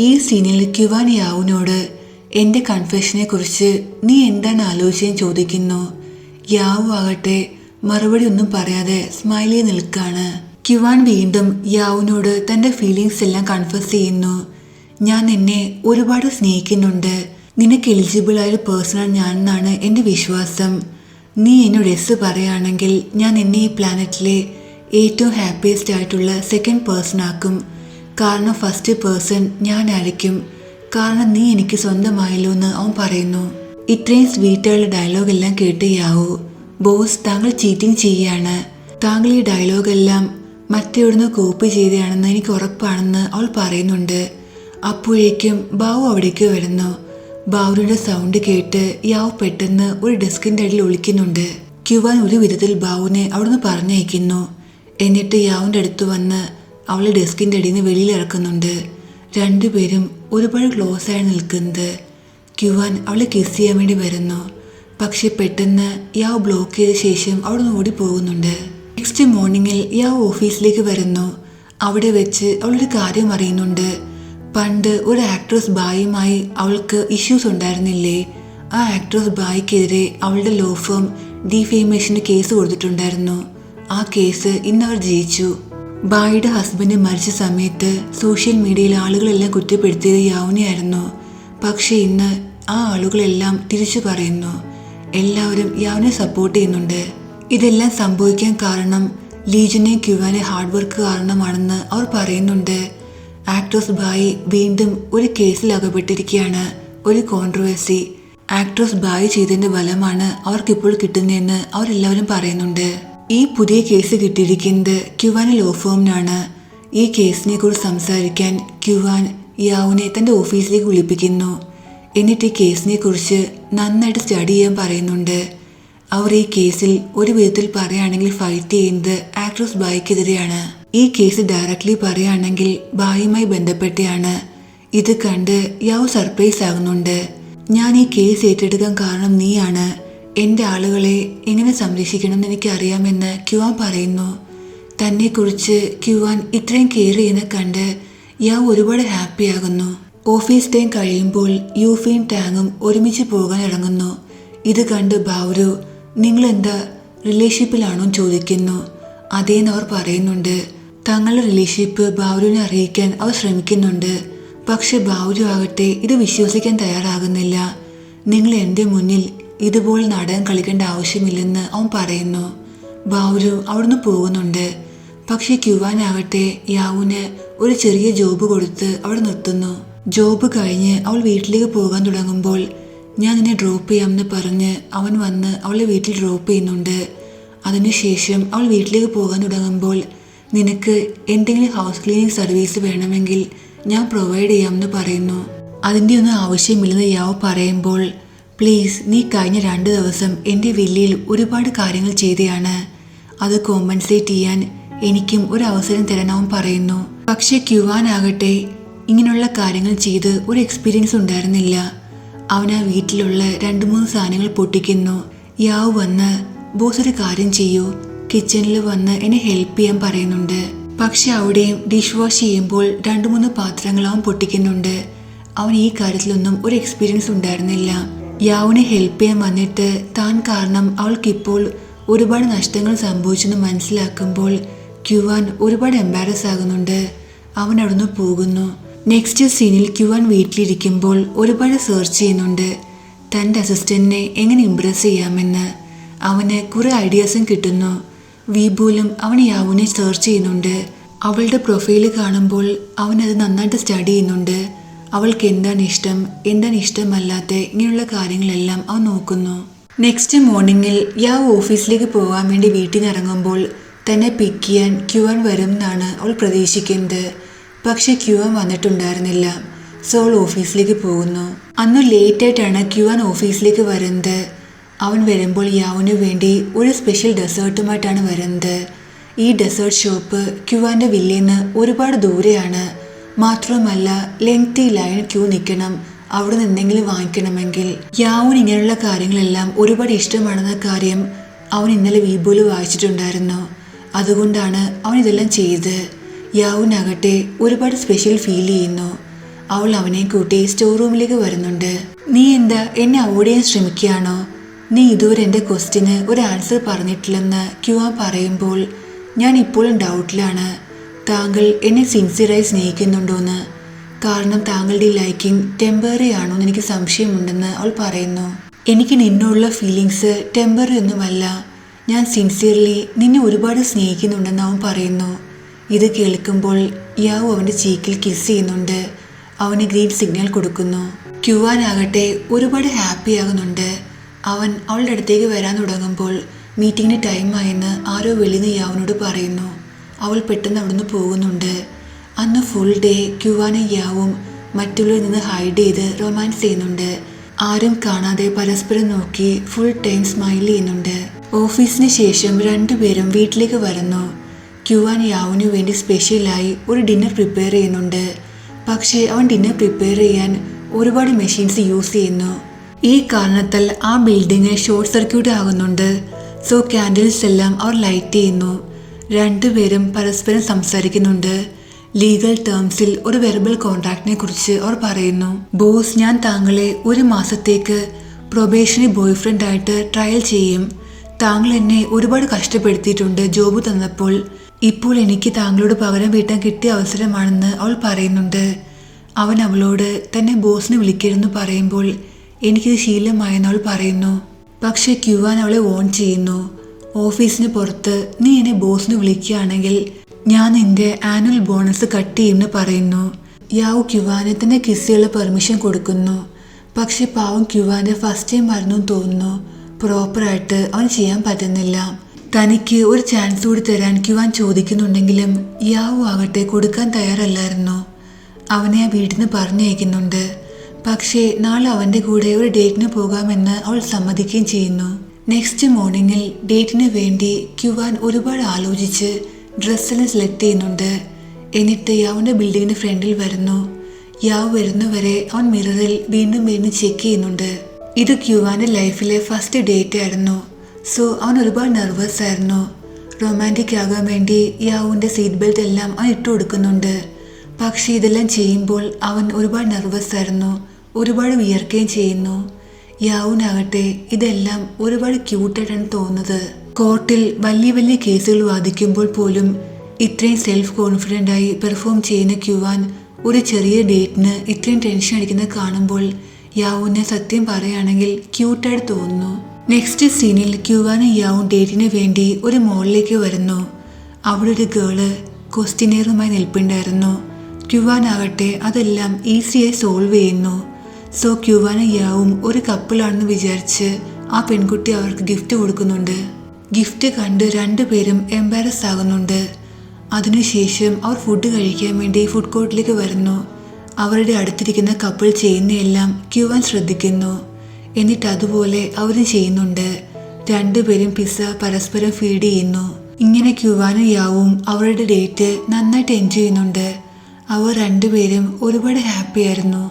ഈ സീനിൽ ക്യുവാൻ യാവുനോട് എൻ്റെ കൺഫെഷനെ കുറിച്ച് നീ എന്താണ് ആലോചിച്ചെന്ന് ചോദിക്കുന്നു. യാവു ആകട്ടെ മറുപടി ഒന്നും പറയാതെ സ്മൈലി നിൽക്കാണ്. ക്യുവാൻ വീണ്ടും യാവുനോട് തൻ്റെ ഫീലിങ്സ് എല്ലാം കൺഫസ് ചെയ്യുന്നു. ഞാൻ നിന്നെ ഒരുപാട് സ്നേഹിക്കുന്നുണ്ട്. നിനക്ക് എലിജിബിൾ ആയൊരു പേഴ്സണാണ് ഞാൻ എന്നാണ് എൻ്റെ വിശ്വാസം. നീ എന്നോട് എസ് പറയുകയാണെങ്കിൽ ഞാൻ നിന്നെ ഈ പ്ലാനറ്റിലെ ഏറ്റവും ഹാപ്പിയസ്റ്റ് ആയിട്ടുള്ള സെക്കൻഡ് പേഴ്സൺ ആക്കും. കാരണം ഫസ്റ്റ് പേഴ്സൺ ഞാനായിരിക്കും. കാരണം നീ എനിക്ക് സ്വന്തമായല്ലോ എന്ന് അവൻ പറയുന്നു. ഇത്രയും സ്വീറ്റായുള്ള ഡയലോഗ് എല്ലാം കേട്ട് യാവു, ബോസ് താങ്കൾ ചീറ്റിംഗ് ചെയ്യാണ്. താങ്കൾ ഈ ഡയലോഗെല്ലാം മറ്റെവിടുന്ന് കോപ്പി ചെയ്തതാണെന്ന് എനിക്ക് ഉറപ്പാണെന്ന് അവൾ പറയുന്നുണ്ട്. അപ്പോഴേക്കും ബാവു അവിടേക്ക് വരുന്നു. ബാവുവിന്റെ സൗണ്ട് കേട്ട് യാവു പെട്ടെന്ന് ഒരു ഡെസ്കിന്റെ അടിയിൽ ഒളിക്കുന്നുണ്ട്. ക്യുവാൻ ഒരു വിധത്തിൽ ബാവുവിനെ അവിടുന്ന് പറഞ്ഞയക്കുന്നു. എന്നിട്ട് യാവുവിന്റെ അടുത്ത് വന്ന് അവളെ ഡെസ്കിന്റെ അടിയിൽ നിന്ന് വെളിയിൽ ഇറക്കുന്നുണ്ട്. രണ്ടുപേരും ഒരുപാട് ക്ലോസ് ആയി നിൽക്കുന്നത്. ക്യുവാൻ അവളെ കിസ് ചെയ്യാൻ വേണ്ടി വരുന്നു. പക്ഷെ പെട്ടെന്ന് യാവ് ബ്ലോക്ക് ചെയ്ത ശേഷം അവിടുന്ന് ഓടിപ്പോകുന്നുണ്ട്. നെക്സ്റ്റ് മോർണിംഗിൽ യാവ് ഓഫീസിലേക്ക് വരുന്നു. അവിടെ വെച്ച് അവളൊരു കാര്യം അറിയുന്നുണ്ട്. പണ്ട് ഒരു ആക്ട്രസ് ബായുമായി അവൾക്ക് ഇഷ്യൂസ് ഉണ്ടായിരുന്നില്ലേ? ആ ആക്ട്രസ് ബായ്ക്കെതിരെ അവളുടെ ലോ ഫേം ഡിഫേമേഷന് കേസ് കൊടുത്തിട്ടുണ്ടായിരുന്നു. ആ കേസ് ഇന്ന് അവർ ജയിച്ചു. ബായിയുടെ ഹസ്ബൻഡ് മരിച്ച സമയത്ത് സോഷ്യൽ മീഡിയയിൽ ആളുകളെല്ലാം കുറ്റപ്പെടുത്തിയത് യാവുനെയായിരുന്നു. പക്ഷെ ഇന്ന് ആ ആളുകളെല്ലാം തിരിച്ചു പറയുന്നു. എല്ലാവരും യാവുനെ സപ്പോർട്ട് ചെയ്യുന്നുണ്ട്. ഇതെല്ലാം സംഭവിക്കാൻ കാരണം ലീജനെ ക്യുവാനെ ഹാർഡ് വർക്ക് കാരണമാണെന്ന് അവർ പറയുന്നുണ്ട്. ആക്ട്രസ് ബായി വീണ്ടും ഒരു കേസിൽ അകപ്പെട്ടിരിക്കുകയാണ്. ഒരു കോൺട്രവേഴ്സി. ആക്ട്രസ് ബായി ചെയ്തതിന്റെ ഫലമാണ് അവർക്കിപ്പോൾ കിട്ടുന്നതെന്ന് അവരെല്ലാവരും പറയുന്നുണ്ട്. ഈ പുതിയ കേസ് കിട്ടിയിരിക്കുന്നത് ക്യുവാൻ ലോ ഫേമിനാണ്. ഈ കേസിനെ കുറിച്ച് സംസാരിക്കാൻ ക്യുവാൻ യാവുനെ തന്റെ ഓഫീസിലേക്ക് വിളിപ്പിക്കുന്നു. എന്നിട്ട് ഈ കേസിനെ കുറിച്ച് നന്നായിട്ട് സ്റ്റഡി ചെയ്യാൻ പറയുന്നുണ്ട്. അവർ ഈ കേസിൽ ഒരു വിധത്തിൽ പറയുകയാണെങ്കിൽ ഫൈറ്റ് ചെയ്യുന്നത് ആക്ട്രസ് ബായിക്കെതിരെയാണ്. ഈ കേസ് ഡയറക്റ്റ്ലി പറയുകയാണെങ്കിൽ ബായുമായി ബന്ധപ്പെട്ടാണ്. ഇത് കണ്ട് യാവു സർപ്രൈസ് ആകുന്നുണ്ട്. ഞാൻ ഈ കേസ് ഏറ്റെടുക്കാൻ കാരണം നീയാണ്. എൻ്റെ ആളുകളെ എങ്ങനെ സംരക്ഷിക്കണമെന്ന് എനിക്കറിയാമെന്ന് ക്യുവാൻ പറയുന്നു. തന്നെക്കുറിച്ച് ക്യുവാൻ ഇത്രയും കെയർ ചെയ്യുന്ന കണ്ട് യാവു ഒരുപാട് ഹാപ്പിയാകുന്നു. ഓഫീസ് ടൈം കഴിയുമ്പോൾ യൂഫിയും ടാങ്ങും ഒരുമിച്ച് പോകാൻ ഇറങ്ങുന്നു. ഇത് കണ്ട് ബാവു, നിങ്ങളെന്താ റിലേഷൻഷിപ്പിലാണോ ചോദിക്കുന്നു. അതേന്ന് അവർ പറയുന്നുണ്ട്. തങ്ങളുടെ റിലേഷൻഷിപ്പ് ബാവുവിനെ അറിയിക്കാൻ അവർ ശ്രമിക്കുന്നുണ്ട്. പക്ഷെ ബാവു ആകട്ടെ ഇത് വിശ്വസിക്കാൻ തയ്യാറാകുന്നില്ല. നിങ്ങൾ എൻ്റെ മുന്നിൽ ഇതുപോലെ നാടകം കളിക്കേണ്ട ആവശ്യമില്ലെന്ന് അവൻ പറയുന്നു. ബാവു അവിടുന്ന് പോകുന്നുണ്ട്. പക്ഷെ ക്യുവാൻ ആകട്ടെ യാവുന് ഒരു ചെറിയ ജോബ് കൊടുത്ത് അവിടെ നിർത്തുന്നു. ജോബ് കഴിഞ്ഞ് അവൾ വീട്ടിലേക്ക് പോകാൻ തുടങ്ങുമ്പോൾ ഞാൻ നിന്നെ ഡ്രോപ്പ് ചെയ്യാമെന്ന് പറഞ്ഞ് അവൻ വന്ന് അവളെ വീട്ടിൽ ഡ്രോപ്പ് ചെയ്യുന്നുണ്ട്. അതിനുശേഷം അവൾ വീട്ടിലേക്ക് പോകാൻ തുടങ്ങുമ്പോൾ നിനക്ക് എന്തെങ്കിലും ഹൗസ് ക്ലീനിങ് സർവീസ് വേണമെങ്കിൽ ഞാൻ പ്രൊവൈഡ് ചെയ്യാമെന്ന് പറയുന്നു. അതിൻ്റെ ഒന്നും ആവശ്യമില്ലെന്ന് യാവ് പറയുമ്പോൾ, പ്ലീസ് നീ കഴിഞ്ഞ 2 ദിവസം എൻ്റെ വില്ലയിൽ ഒരുപാട് കാര്യങ്ങൾ ചെയ്തതാണ്. അത് കോമ്പൻസേറ്റ് ചെയ്യാൻ എനിക്കും ഒരു അവസരം തരാൻ അവൻ പറയുന്നു. പക്ഷെ ക്യുവാൻ ആകട്ടെ ഇങ്ങനെയുള്ള കാര്യങ്ങൾ ചെയ്ത് ഒരു എക്സ്പീരിയൻസ് ഉണ്ടായിരുന്നില്ല. അവൻ ആ വീട്ടിലുള്ള 2-3 സാധനങ്ങൾ പൊട്ടിക്കുന്നു. യാവ് വന്ന് ബോസ് ഒരു കാര്യം ചെയ്യൂ, കിച്ചണിൽ വന്ന് എന്നെ ഹെൽപ്പ് ചെയ്യാൻ പറയുന്നുണ്ട്. പക്ഷെ അവിടെയും ഡിഷ് വാഷ് ചെയ്യുമ്പോൾ 2-3 പാത്രങ്ങൾ അവൻ പൊട്ടിക്കുന്നുണ്ട്. അവൻ ഈ കാര്യത്തിലൊന്നും ഒരു എക്സ്പീരിയൻസ് ഉണ്ടായിരുന്നില്ല. യാവിനെ ഹെൽപ്പ് ചെയ്യാൻ വന്നിട്ട് താൻ കാരണം അവൾക്കിപ്പോൾ ഒരുപാട് നഷ്ടങ്ങൾ സംഭവിച്ചെന്ന് മനസ്സിലാക്കുമ്പോൾ ക്യുവാൻ ഒരുപാട് എംബാരസ് ആകുന്നുണ്ട്. അവൻ അവിടുന്ന് പോകുന്നു. നെക്സ്റ്റ് സീനിൽ ക്യുവാൻ വീട്ടിലിരിക്കുമ്പോൾ ഒരുപാട് സെർച്ച് ചെയ്യുന്നുണ്ട് തൻ്റെ അസിസ്റ്റന്റിനെ എങ്ങനെ ഇംപ്രസ് ചെയ്യാമെന്ന്. അവന് കുറെ ഐഡിയാസും കിട്ടുന്നു. വിഭൂലും അവൻ യാവുനെ സെർച്ച് ചെയ്യുന്നുണ്ട്. അവളുടെ പ്രൊഫൈല് കാണുമ്പോൾ അവനത് നന്നായിട്ട് സ്റ്റഡി ചെയ്യുന്നുണ്ട്. അവൾക്ക് എന്താണ് ഇഷ്ടം, എന്താണ് ഇഷ്ടമല്ലാത്ത ഇങ്ങനെയുള്ള കാര്യങ്ങളെല്ലാം അവൻ നോക്കുന്നു. നെക്സ്റ്റ് മോർണിംഗിൽ യാവ് ഓഫീസിലേക്ക് പോകാൻ വേണ്ടി വീട്ടിൽ നിന്ന് ഇറങ്ങുമ്പോൾ തന്നെ പിക്ക് ചെയ്യാൻ ക്യുവാൻ വരും എന്നാണ് അവൾ പ്രതീക്ഷിക്കുന്നത്. പക്ഷെ ക്യുവാൻ വന്നിട്ടുണ്ടായിരുന്നില്ല. സോ അവൾ ഓഫീസിലേക്ക് പോകുന്നു. അന്ന് ലേറ്റായിട്ടാണ് ക്യുവാൻ ഓഫീസിലേക്ക് വരുന്നത്. അവൻ വരുമ്പോൾ യാവിന് വേണ്ടി ഒരു സ്പെഷ്യൽ ഡെസേർട്ടുമായിട്ടാണ് വരുന്നത്. ഈ ഡെസേർട്ട് ഷോപ്പ് ക്യുവാൻ്റെ വില്ലയിൽ നിന്ന് ഒരുപാട് ദൂരെയാണ്. മാത്രവുമല്ല ലെങ്തി ലൈൻ ക്യൂ നിൽക്കണം അവിടെ നിന്ന് എന്തെങ്കിലും വാങ്ങിക്കണമെങ്കിൽ. യാവുന് ഇങ്ങനെയുള്ള കാര്യങ്ങളെല്ലാം ഒരുപാട് ഇഷ്ടമാണെന്ന കാര്യം അവൻ ഇന്നലെ വീബോയിൽ വായിച്ചിട്ടുണ്ടായിരുന്നു. അതുകൊണ്ടാണ് അവൻ ഇതെല്ലാം ചെയ്ത്. യാവുനാകട്ടെ ഒരുപാട് സ്പെഷ്യൽ ഫീൽ ചെയ്യുന്നു. അവൾ അവനെ കൂട്ടി സ്റ്റോർ റൂമിലേക്ക് വരുന്നുണ്ട്. നീ എന്താ എന്നെ അവോയ്ഡ് ചെയ്യാൻ ശ്രമിക്കുകയാണോ? നീ ഇതുവരെ എൻ്റെ ക്വസ്റ്റ്യന് ഒരു ആൻസർ പറഞ്ഞിട്ടില്ലെന്ന് ക്യുവാൻ പറയുമ്പോൾ ഞാൻ ഇപ്പോഴും ഡൗട്ടിലാണ്. താങ്കൾ എന്നെ സിൻസിയറായി സ്നേഹിക്കുന്നുണ്ടോയെന്ന്. കാരണം താങ്കളുടെ ലൈക്കിംഗ് ടെമ്പററി ആണോ എന്ന് എനിക്ക് സംശയമുണ്ടെന്ന് അവൾ പറയുന്നു. എനിക്ക് നിന്നോടുള്ള ഫീലിങ്സ് ടെമ്പററി ഒന്നുമല്ല, ഞാൻ സിൻസിയർലി നിന്നെ ഒരുപാട് സ്നേഹിക്കുന്നുണ്ടെന്ന് അവൻ പറയുന്നു. ഇത് കേൾക്കുമ്പോൾ യാവു അവൻ്റെ ചീക്കിൽ കിസ് ചെയ്യുന്നുണ്ട്. അവന് ഗ്രീൻ സിഗ്നൽ കൊടുക്കുന്നു. ക്യുവാനാകട്ടെ ഒരുപാട് ഹാപ്പി ആകുന്നുണ്ട്. അവൻ അവളുടെ അടുത്തേക്ക് വരാൻ തുടങ്ങുമ്പോൾ മീറ്റിങ്ങിന് ടൈമായെന്ന് ആരോ വെളിന്ന് യാവനോട് പറയുന്നു. അവൾ പെട്ടെന്ന് അവിടുന്ന് പോകുന്നുണ്ട്. അന്ന് ഫുൾ ഡേ ക്യുവാനും യാവും മറ്റുള്ളവരിൽ നിന്ന് ഹൈഡ് ചെയ്ത് റൊമാൻസ് ചെയ്യുന്നുണ്ട്. ആരും കാണാതെ പരസ്പരം നോക്കി ഫുൾ ടൈം സ്മൈൽ ചെയ്യുന്നുണ്ട്. ഓഫീസിന് ശേഷം രണ്ടുപേരും വീട്ടിലേക്ക് വരുന്നു. ക്യുവാൻ യാവിനു വേണ്ടി സ്പെഷ്യലായി ഒരു ഡിന്നർ പ്രിപ്പയർ ചെയ്യുന്നുണ്ട്. പക്ഷേ അവൻ ഡിന്നർ പ്രിപ്പയർ ചെയ്യാൻ ഒരുപാട് മെഷീൻസ് യൂസ് ചെയ്യുന്നു. ഈ കാരണത്താൽ ആ ബിൽഡിങ് ഷോർട്ട് സർക്യൂട്ട് ആകുന്നുണ്ട്. സോ ക്യാൻഡിൽസ് എല്ലാം അവർ ലൈറ്റ് ചെയ്യുന്നു. രണ്ടുപേരും പരസ്പരം സംസാരിക്കുന്നുണ്ട്. ലീഗൽ ടേംസിൽ ഒരു വെർബൽ കോൺട്രാക്റ്റിനെ കുറിച്ച് അവർ പറയുന്നു. ബോസ്, ഞാൻ താങ്കളെ 1 മാസത്തേക്ക് പ്രൊബേഷണറി ബോയ് ഫ്രണ്ട് ആയിട്ട് ട്രയൽ ചെയ്യും. താങ്കൾ എന്നെ ഒരുപാട് കഷ്ടപ്പെടുത്തിയിട്ടുണ്ട് ജോബ് തന്നപ്പോൾ. ഇപ്പോൾ എനിക്ക് താങ്കളോട് പകരം വീട്ടാൻ കിട്ടിയ അവസരമാണെന്ന് അവൾ പറയുന്നുണ്ട്. അവൻ അവളോട് തന്നെ ബോസിനെ വിളിക്കരുതെന്ന് പറയുമ്പോൾ എനിക്കിത് ശീലമായെന്ന് അവൾ പറയുന്നു. പക്ഷേ ക്യുവാൻ അവളെ വോൺ ചെയ്യുന്നു. ഓഫീസിന് പുറത്ത് നീ എന്നെ ബോസിന് വിളിക്കുകയാണെങ്കിൽ ഞാൻ നിന്റെ ആനുവൽ ബോണസ് കട്ട് ചെയ്യുമെന്ന് പറയുന്നു. യാവു ക്യുവാനെ തന്നെ കിസ് ചെയ്യാനുള്ള പെർമിഷൻ കൊടുക്കുന്നു. പക്ഷെ പാവം ക്യുവാന്റെ ഫസ്റ്റ് ടൈം ആയിരുന്നു തോന്നുന്നു. പ്രോപ്പറായിട്ട് അവൻ ചെയ്യാൻ പറ്റുന്നില്ല. തനിക്ക് ഒരു ചാൻസ് കൂടി തരാൻ ക്യുവാൻ ചോദിക്കുന്നുണ്ടെങ്കിലും യാവു ആകട്ടെ കൊടുക്കാൻ തയ്യാറല്ലായിരുന്നു. അവനെ ആ വീട്ടിൽ നിന്ന് പറഞ്ഞയക്കുന്നുണ്ട്. പക്ഷേ നാളെ അവൻ്റെ കൂടെ ഒരു ഡേറ്റിന് പോകാമെന്ന് അവൾ സമ്മതിക്കുകയും ചെയ്യുന്നു. നെക്സ്റ്റ് മോർണിംഗിൽ ഡേറ്റിന് വേണ്ടി ക്യുവാൻ ഒരുപാട് ആലോചിച്ച് ഡ്രസ്സെല്ലാം സെലക്ട് ചെയ്യുന്നുണ്ട്. എന്നിട്ട് യാവിൻ്റെ ബിൽഡിങ്ങിന് ഫ്രണ്ടിൽ വരുന്നു. യാവ് വരുന്നവരെ അവൻ മിററിൽ വീണ്ടും വീണ്ടും ചെക്ക് ചെയ്യുന്നുണ്ട്. ഇത് ക്യുവാൻ്റെ ലൈഫിലെ ഫസ്റ്റ് ഡേറ്റ് ആയിരുന്നു. സോ അവൻ ഒരുപാട് നെർവസ് ആയിരുന്നു. റൊമാൻറ്റിക് ആകാൻ വേണ്ടി യാവുവിൻ്റെ സീറ്റ് ബെൽറ്റ് എല്ലാം അവൻ ഇട്ടു കൊടുക്കുന്നുണ്ട്. പക്ഷേ ഇതെല്ലാം ചെയ്യുമ്പോൾ അവൻ ഒരുപാട് നെർവസ് ആയിരുന്നു. ഒരുപാട് വിയർക്കുകയും ചെയ്യുന്നു. യാവുവിനാകട്ടെ ഇതെല്ലാം ഒരുപാട് ക്യൂട്ടായിട്ടാണ് തോന്നുന്നത്. കോർട്ടിൽ വലിയ വലിയ കേസുകൾ വാദിക്കുമ്പോൾ പോലും ഇത്രയും സെൽഫ് കോൺഫിഡൻ്റ് ആയി പെർഫോം ചെയ്യുന്ന ക്യുവാൻ ഒരു ചെറിയ ഡേറ്റിന് ഇത്രയും ടെൻഷൻ അടിക്കുന്നത് കാണുമ്പോൾ യാവുവിനെ സത്യം പറയുകയാണെങ്കിൽ ക്യൂട്ടായിട്ട് തോന്നുന്നു. നെക്സ്റ്റ് സീനിൽ ക്യുവാനും യാവും ഡേറ്റിന് വേണ്ടി ഒരു മോളിലേക്ക് വരുന്നു. അവിടെ ഒരു ഗേള് ക്വസ്റ്റ്യനെയറുമായി നിൽപ്പുണ്ടായിരുന്നു. ക്യുവാനാകട്ടെ അതെല്ലാം ഈസിയായി സോൾവ് ചെയ്യുന്നു. സോ ക്യുവാനും യാവും ഒരു കപ്പിളാണെന്ന് വിചാരിച്ച് ആ പെൺകുട്ടി അവർക്ക് ഗിഫ്റ്റ് കൊടുക്കുന്നുണ്ട്. ഗിഫ്റ്റ് കണ്ട് രണ്ടുപേരും എംബാരസ് ആകുന്നുണ്ട്. അതിനുശേഷം അവർ ഫുഡ് കഴിക്കാൻ വേണ്ടി ഫുഡ് കോർട്ടിലേക്ക് വരുന്നു. അവരുടെ അടുത്തിരിക്കുന്ന കപ്പിൾ ചെയ്യുന്നതെല്ലാം ക്യുവാൻ ശ്രദ്ധിക്കുന്നു. എന്നിട്ട് അതുപോലെ അവരും ചെയ്യുന്നുണ്ട്. രണ്ടുപേരും പിസ്സ പരസ്പരം ഫീഡ് ചെയ്യുന്നു. ഇങ്ങനെ ക്യുവാനും യാവും അവരുടെ ഡേറ്റ് നന്നായിട്ട് എൻജോയ് ചെയ്യുന്നുണ്ട്. അവർ രണ്ടുപേരും ഒരുപാട് ഹാപ്പി ആയിരുന്നു.